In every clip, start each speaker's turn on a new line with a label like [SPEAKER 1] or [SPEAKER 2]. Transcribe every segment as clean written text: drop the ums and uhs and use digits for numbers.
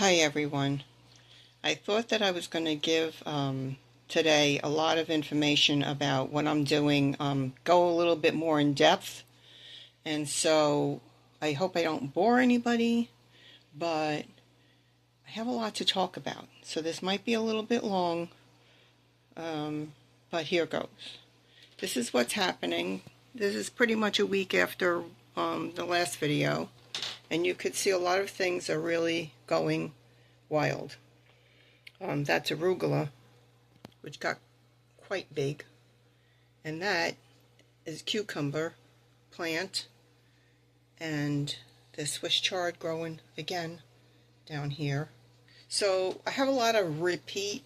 [SPEAKER 1] Hi everyone. I thought that I was going to give today a lot of information about what I'm doing, go a little bit more in depth, and so I hope I don't bore anybody, but I have a lot to talk about, so this might be a little bit long, but here goes. This is what's happening. This is pretty much a week after the last video, and you could see a lot of things are really going wild. That's arugula, which got quite big, and that is cucumber plant, and the Swiss chard growing again down here. So I have a lot of repeat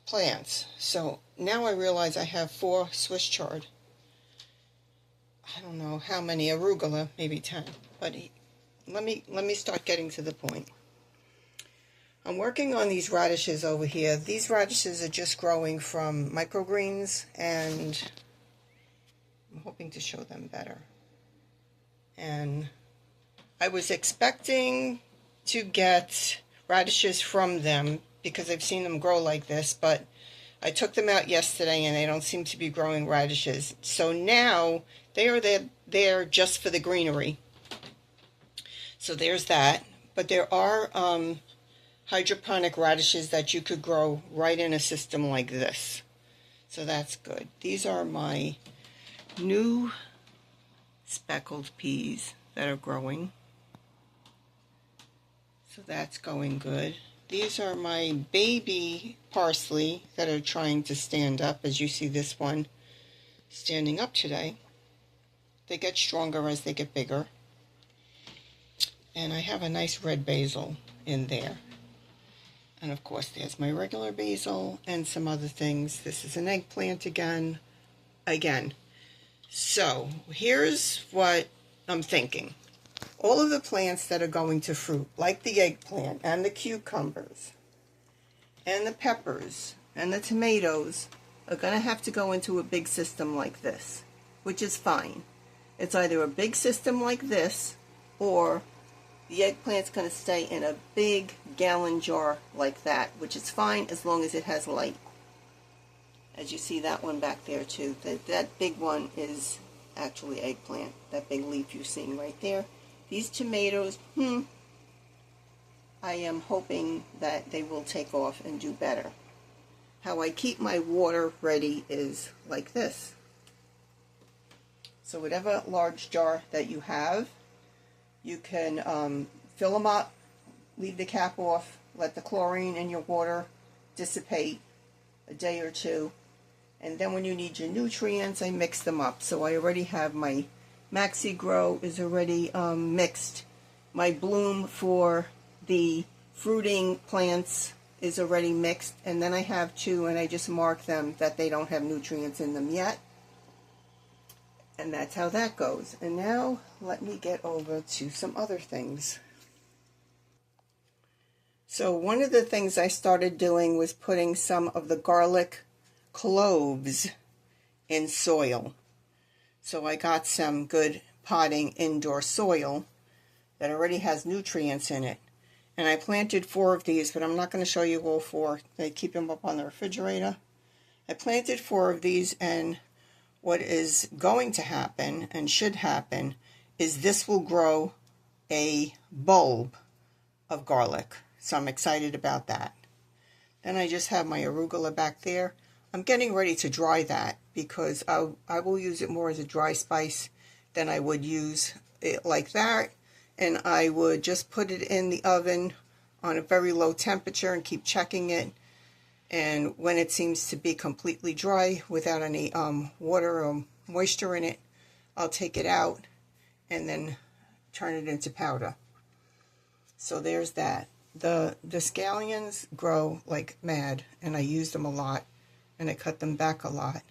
[SPEAKER 1] plants. So now I realize I have 4 Swiss chard. I don't know how many arugula, maybe 10, but let me start getting to the point. I'm working on these radishes over here. These radishes are just growing from microgreens, and I'm hoping to show them better. And I was expecting to get radishes from them because I've seen them grow like this, but I took them out yesterday and they don't seem to be growing radishes. So now they are there just for the greenery. So there's that. But there are hydroponic radishes that you could grow right in a system like this. So that's good. These are my new speckled peas that are growing. So that's going good. These are my baby parsley that are trying to stand up, as you see this one standing up today. They get stronger as they get bigger. And I have a nice red basil in there. And of course there's my regular basil and some other things. This is an eggplant again. So here's what I'm thinking. All of the plants that are going to fruit, like the eggplant and the cucumbers and the peppers and the tomatoes, are going to have to go into a big system like this, which is fine. It's either a big system like this, or the eggplant's going to stay in a big gallon jar like that, which is fine as long as it has light. As you see that one back there too. That big one is actually eggplant. That big leaf you're seeing right there. These tomatoes, I am hoping that they will take off and do better. How I keep my water ready is like this. So whatever large jar that you have, you can fill them up, leave the cap off, let the chlorine in your water dissipate a day or two, and then when you need your nutrients, I mix them up. So I already have my Maxi Grow is already mixed. My bloom for the fruiting plants is already mixed, and then I have 2, and I just mark them that they don't have nutrients in them yet. And that's how that goes. And now let me get over to some other things. So one of the things I started doing was putting some of the garlic cloves in soil. So I got some good potting indoor soil that already has nutrients in it. And I planted 4 of these, but I'm not going to show you all 4. They keep them up on the refrigerator. I planted 4 of these, and what is going to happen and should happen is this will grow a bulb of garlic. So I'm excited about that. Then I just have my arugula back there. I'm getting ready to dry that because I will use it more as a dry spice than I would use it like that. And I would just put it in the oven on a very low temperature and keep checking it. And when it seems to be completely dry without any water or moisture in it, I'll take it out and then turn it into powder. So there's that. The scallions grow like mad, and I use them a lot, and I cut them back a lot.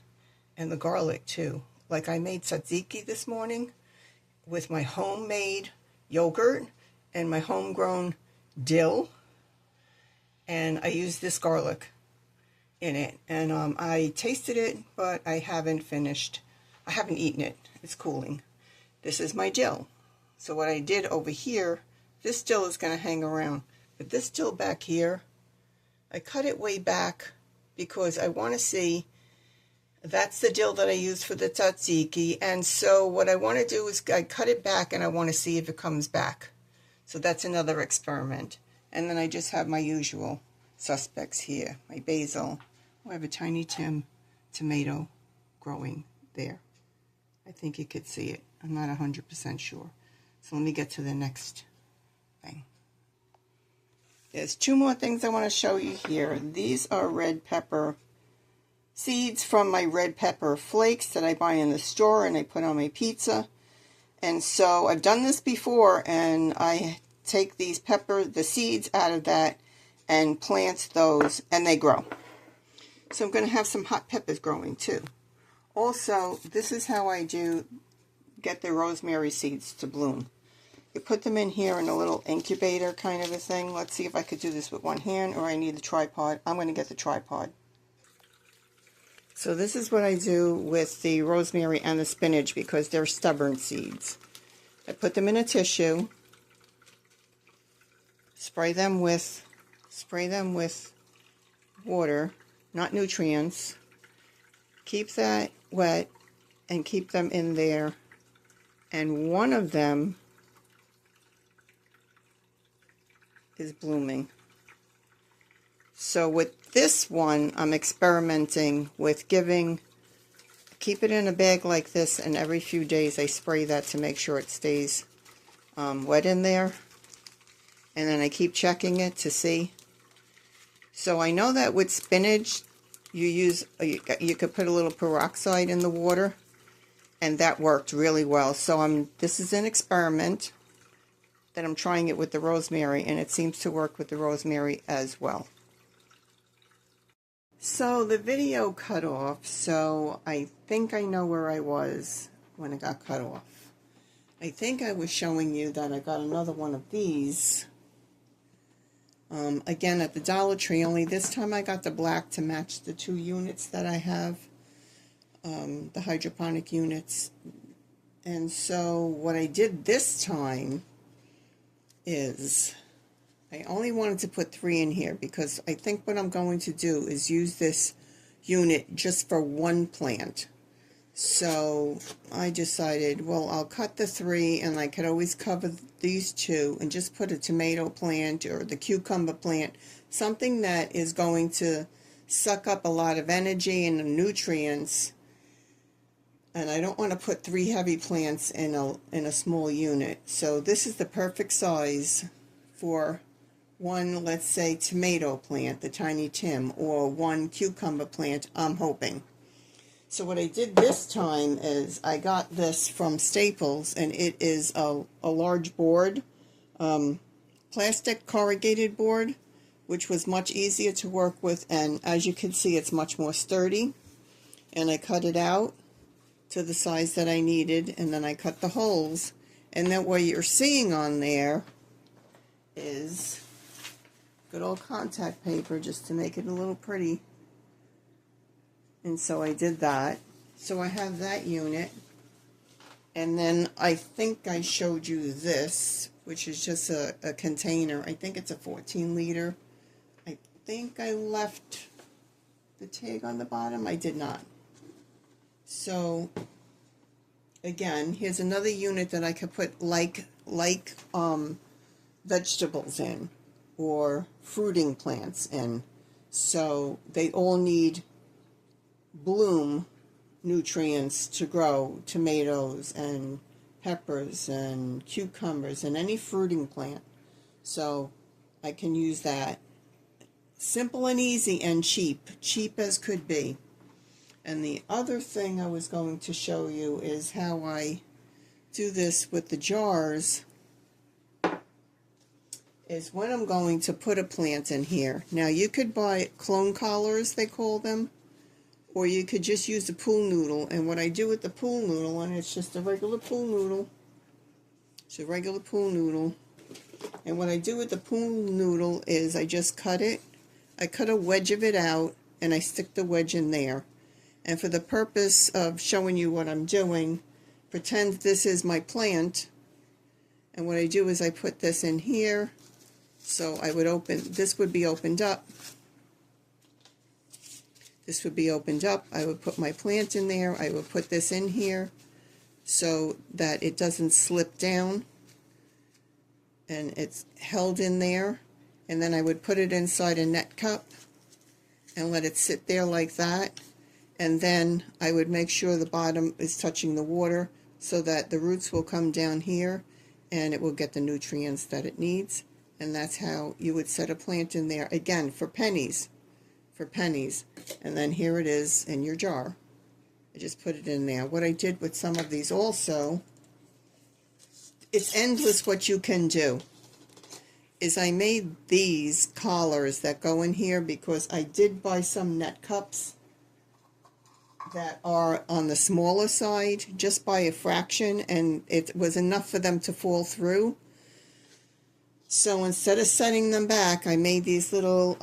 [SPEAKER 1] And the garlic too. Like I made tzatziki this morning with my homemade yogurt and my homegrown dill, and I used this garlic in it, and I tasted it, but I haven't eaten it. It's cooling. This is my dill. So what I did over here, this dill is going to hang around, But this dill back here, I cut it way back because I want to see, that's the dill that I use for the tzatziki, and so what I want to do is I cut it back and I want to see if it comes back. So that's another experiment. And then I just have my usual suspects here. My basil. Oh, I have a tiny tomato growing there. I think you could see it. I'm not 100% sure. So let me get to the next thing. There's two more things I want to show you here. These are red pepper seeds from my red pepper flakes that I buy in the store and I put on my pizza. And so I've done this before, and I take the seeds out of that and plant those, and they grow. So I'm going to have some hot peppers growing too. Also, this is how I get the rosemary seeds to bloom. You put them in here in a little incubator kind of a thing. Let's see if I could do this with one hand, or I need the tripod. I'm going to get the tripod. So this is what I do with the rosemary and the spinach because they're stubborn seeds. I put them in a tissue, spray them with water, not nutrients. Keep that wet and keep them in there. And one of them is blooming. So with this one, I'm experimenting with keep it in a bag like this, and every few days I spray that to make sure it stays wet in there. And then I keep checking it to see. So I know that with spinach, you could put a little peroxide in the water, and that worked really well. So this is an experiment that I'm trying it with the rosemary, and it seems to work with the rosemary as well. So the video cut off, so I think I know where I was when it got cut off. I think I was showing you that I got another one of these. Again at the Dollar Tree, only this time I got the black to match the two units that I have, the hydroponic units. And so what I did this time is I only wanted to put 3 in here because I think what I'm going to do is use this unit just for one plant. So I decided, well, I'll cut the 3 and I could always cover these 2 and just put a tomato plant or the cucumber plant, something that is going to suck up a lot of energy and the nutrients. And I don't want to put 3 heavy plants in a small unit. So this is the perfect size for one, let's say, tomato plant, the tiny Tim, or one cucumber plant, I'm hoping. So what I did this time is I got this from Staples, and it is a large board, plastic corrugated board, which was much easier to work with, and as you can see, it's much more sturdy. And I cut it out to the size that I needed, and then I cut the holes, and then what you're seeing on there is good old contact paper just to make it a little pretty. And so I did that. So I have that unit, and then I think I showed you this, which is just a container. I think it's a 14 liter. I think I left the tag on the bottom. I did not. So again, here's another unit that I could put like vegetables in or fruiting plants in. So they all need bloom nutrients to grow, tomatoes and peppers and cucumbers and any fruiting plant. So I can use that. Simple and easy and cheap as could be. And the other thing I was going to show you is how I do this with the jars, is when I'm going to put a plant in here. Now you could buy clone collars, they call them, or you could just use the pool noodle. And what I do with the pool noodle, and it's just a regular pool noodle, it's a regular pool noodle, and what I do with the pool noodle is I just cut it, I cut a wedge of it out, and I stick the wedge in there. And for the purpose of showing you what I'm doing, pretend this is my plant, and what I do is I put this in here, So I would this would be opened up. This would be opened up. I would put my plant in there. I would put this in here so that it doesn't slip down, and it's held in there. And then I would put it inside a net cup and let it sit there like that. And then I would make sure the bottom is touching the water so that the roots will come down here and it will get the nutrients that it needs. And that's how you would set a plant in there, again, for pennies. For pennies. And then here it is in your jar. I just put it in there. What I did with some of these also, it's endless what you can do, is I made these collars that go in here because I did buy some net cups that are on the smaller side, just by a fraction, and it was enough for them to fall through. So instead of setting them back, I made these little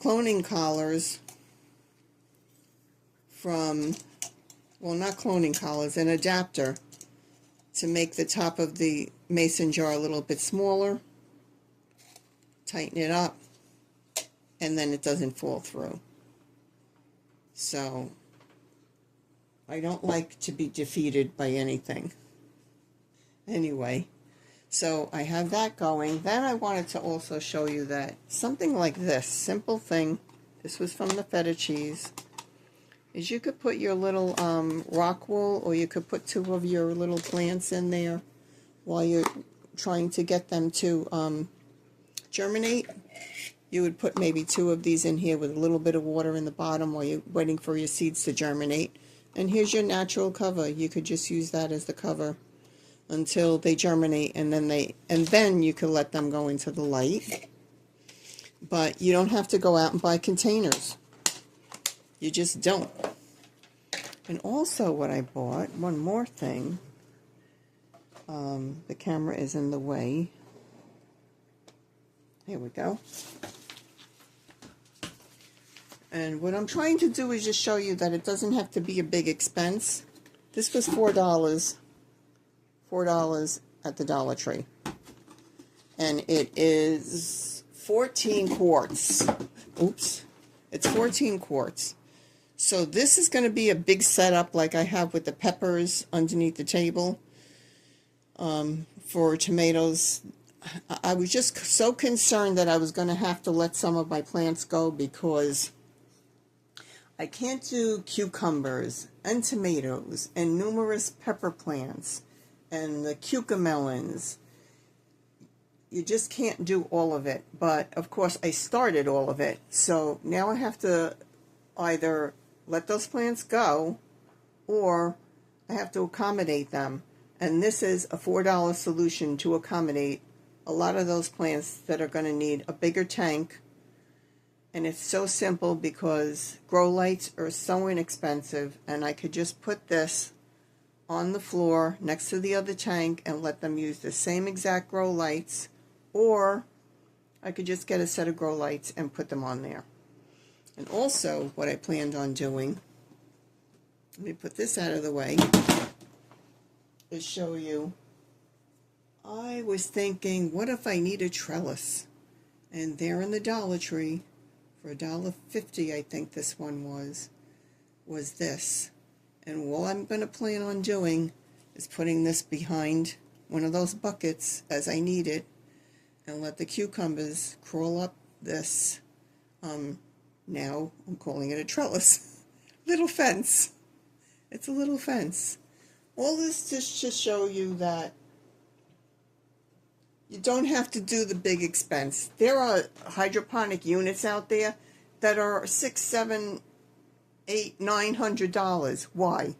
[SPEAKER 1] cloning collars from, well, not cloning collars, an adapter to make the top of the mason jar a little bit smaller, tighten it up, and then it doesn't fall through. So I don't like to be defeated by anything. Anyway, so I have that going. Then I wanted to also show you that something like this, simple thing, this was from the feta cheese, is you could put your little rock wool, or you could put 2 of your little plants in there while you're trying to get them to germinate. You would put maybe 2 of these in here with a little bit of water in the bottom while you're waiting for your seeds to germinate. And here's your natural cover. You could just use that as the cover until they germinate, and then you could let them go into the light. But you don't have to go out and buy containers. You just don't. And also what I bought, one more thing. The camera is in the way. Here we go. And what I'm trying to do is just show you that it doesn't have to be a big expense. This was $4. $4 at the Dollar Tree. And it is 14 quarts. Oops. It's 14 quarts. So this is going to be a big setup like I have with the peppers underneath the table for tomatoes. I was just so concerned that I was going to have to let some of my plants go because I can't do cucumbers and tomatoes and numerous pepper plants and the cucamelons. You just can't do all of it. But of course I started all of it. So now I have to either let those plants go or I have to accommodate them. And this is a $4 solution to accommodate a lot of those plants that are going to need a bigger tank. And it's so simple because grow lights are so inexpensive, and I could just put this on the floor next to the other tank and let them use the same exact grow lights, or I could just get a set of grow lights and put them on there. And also what I planned on doing, let me put this out of the way, is show you, I was thinking, what if I need a trellis? And there in the Dollar Tree, for $1.50, I think this one was this. And what I'm going to plan on doing is putting this behind one of those buckets as I need it, and let the cucumbers crawl up this, now I'm calling it a trellis, little fence. It's a little fence. All this just to show you that you don't have to do the big expense. There are hydroponic units out there that are $600, $700, $800, $900. Why?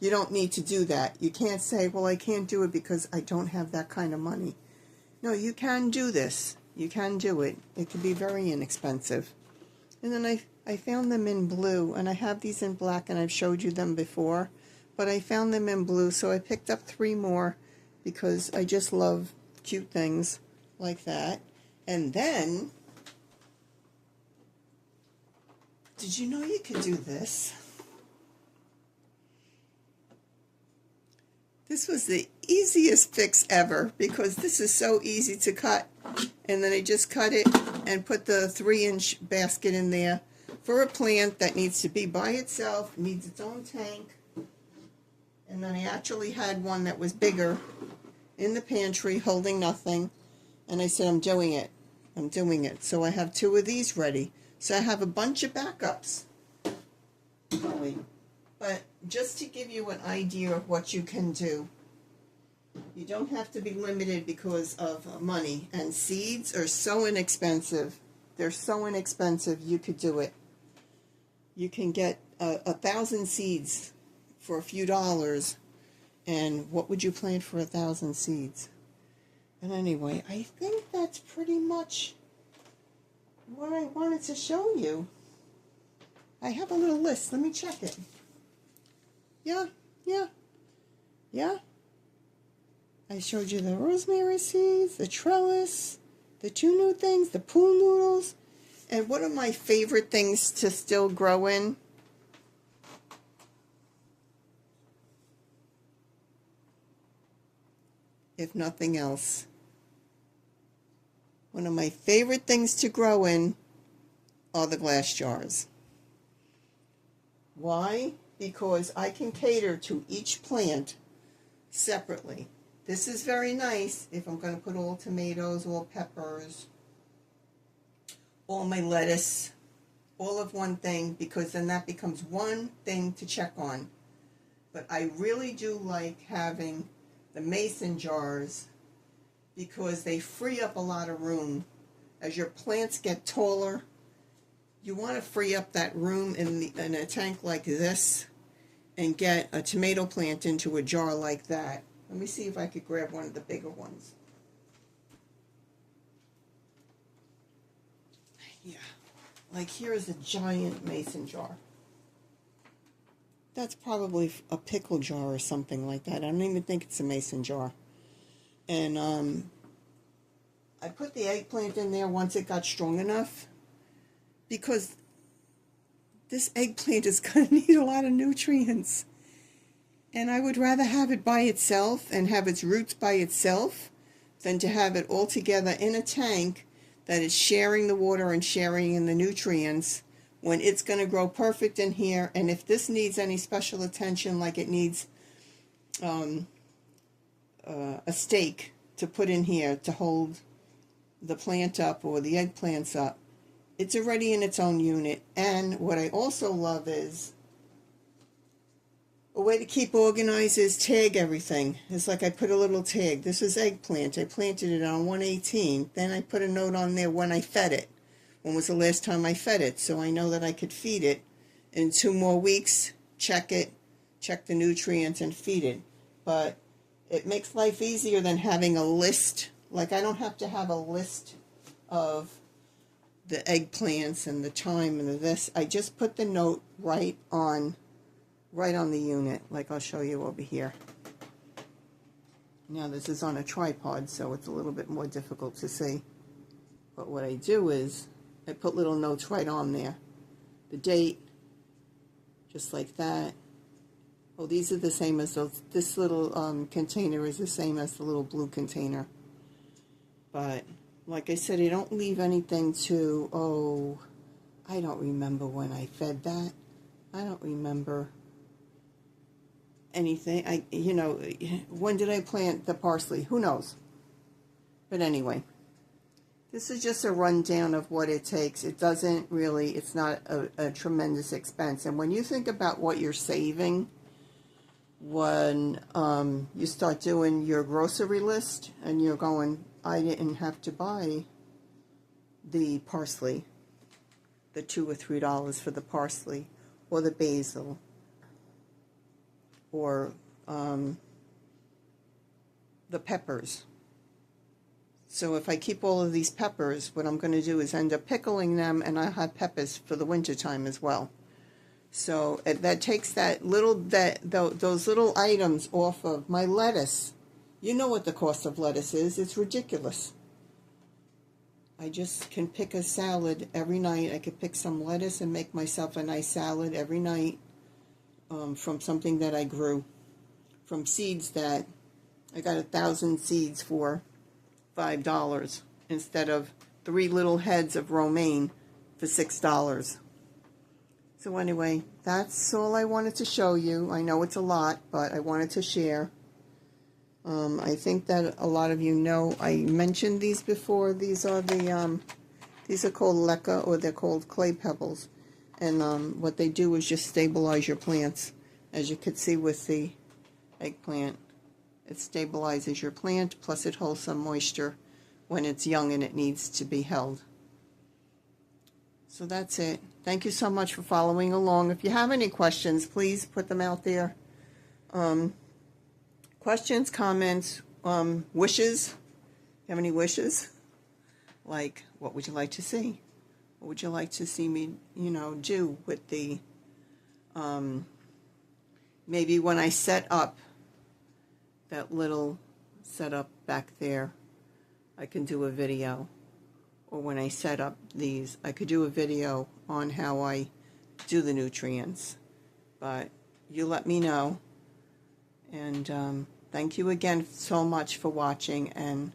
[SPEAKER 1] You don't need to do that. You can't say, well, I can't do it because I don't have that kind of money. No, you can do this. You can do it. It can be very inexpensive. And then I found them in blue, and I have these in black, and I've showed you them before. But I found them in blue, so I picked up 3 more because I just love cute things like that. And then, did you know you could do this? This was the easiest fix ever because this is so easy to cut. and then I just cut it and put the 3-inch basket in there for a plant that needs to be by itself, needs its own tank. And then I actually had one that was bigger in the pantry holding nothing, and I said, I'm doing it. So I have 2 of these ready. So I have a bunch of backups going. But just to give you an idea of what you can do, you don't have to be limited because of money. And seeds are so inexpensive. They're so inexpensive, you could do it. You can get 1,000 seeds for a few dollars. And what would you plant for 1,000 seeds? And anyway, I think that's pretty much what I wanted to show you. I have a little list. Let me check it. Yeah. I showed you the rosemary seeds, the trellis, the 2 new things, the pool noodles, and one of my favorite things to still grow in, if nothing else. One of my favorite things to grow in are the glass jars. Why? Because I can cater to each plant separately. This is very nice if I'm going to put all tomatoes, all peppers, all my lettuce, all of one thing, because then that becomes one thing to check on. But I really do like having the mason jars because they free up a lot of room. As your plants get taller, you want to free up that room in a tank like this and get a tomato plant into a jar like that. Let me see if I could grab one of the bigger ones. Yeah, like here is a giant mason jar. That's probably a pickle jar or something like that. I don't even think it's a mason jar. And I put the eggplant in there once it got strong enough, because this eggplant is going to need a lot of nutrients. And I would rather have it by itself and have its roots by itself than to have it all together in a tank that is sharing the water and sharing in the nutrients when it's going to grow perfect in here. And if this needs any special attention, like it needs a stake to put in here to hold the plant up or the eggplants up, it's already in its own unit. And what I also love is a way to keep organized is tag everything. It's like I put a little tag. This is eggplant. I planted it on 1/18. Then I put a note on there when I fed it. When was the last time I fed it? So I know that I could feed it in 2 more weeks. Check it, check the nutrients, and feed it. But it makes life easier than having a list. Like I don't have to have a list of the eggplants and the time and the this. I just put the note right on the unit, like I'll show you over here. Now this is on a tripod, so it's a little bit more difficult to see. But what I do is I put little notes right on there. The date, just like that. Oh, these are the same as those. This little container is the same as the little blue container. But like I said, I don't leave anything to, oh, I don't remember when I fed that. I don't remember anything. When did I plant the parsley? Who knows? But anyway, this is just a rundown of what it takes. It doesn't really, it's not a tremendous expense. And when you think about what you're saving, when you start doing your grocery list and you're going, I didn't have to buy the parsley, the $2 or $3 for the parsley, or the basil, or the peppers. So if I keep all of these peppers, what I'm going to do is end up pickling them, and I have peppers for the winter time as well. So that takes those little items off of my lettuce. You know what the cost of lettuce is. It's ridiculous. I just can pick a salad every night. I could pick some lettuce and make myself a nice salad every night from something that I grew, from seeds that I got 1,000 seeds for $5. instead of 3 little heads of romaine for $6. So anyway, that's all I wanted to show you. I know it's a lot, but I wanted to share. I think that a lot of you know I mentioned these before. These are called leca, or they're called clay pebbles. And what they do is just stabilize your plants. As you could see with the eggplant, it stabilizes your plant, plus it holds some moisture when it's young and it needs to be held. So that's it. Thank you so much for following along. If you have any questions, please put them out there. Questions, comments, wishes. You have any wishes? Like, what would you like to see? What would you like to see me, do with the, maybe when I set up that little setup back there, I can do a video. Or when I set up these, I could do a video on how I do the nutrients. But you let me know. And thank you again so much for watching. And,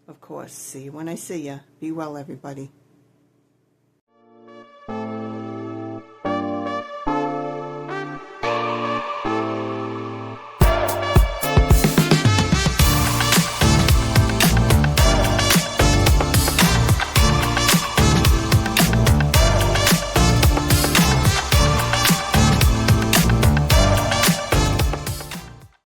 [SPEAKER 1] of course, see you when I see you. Be well, everybody.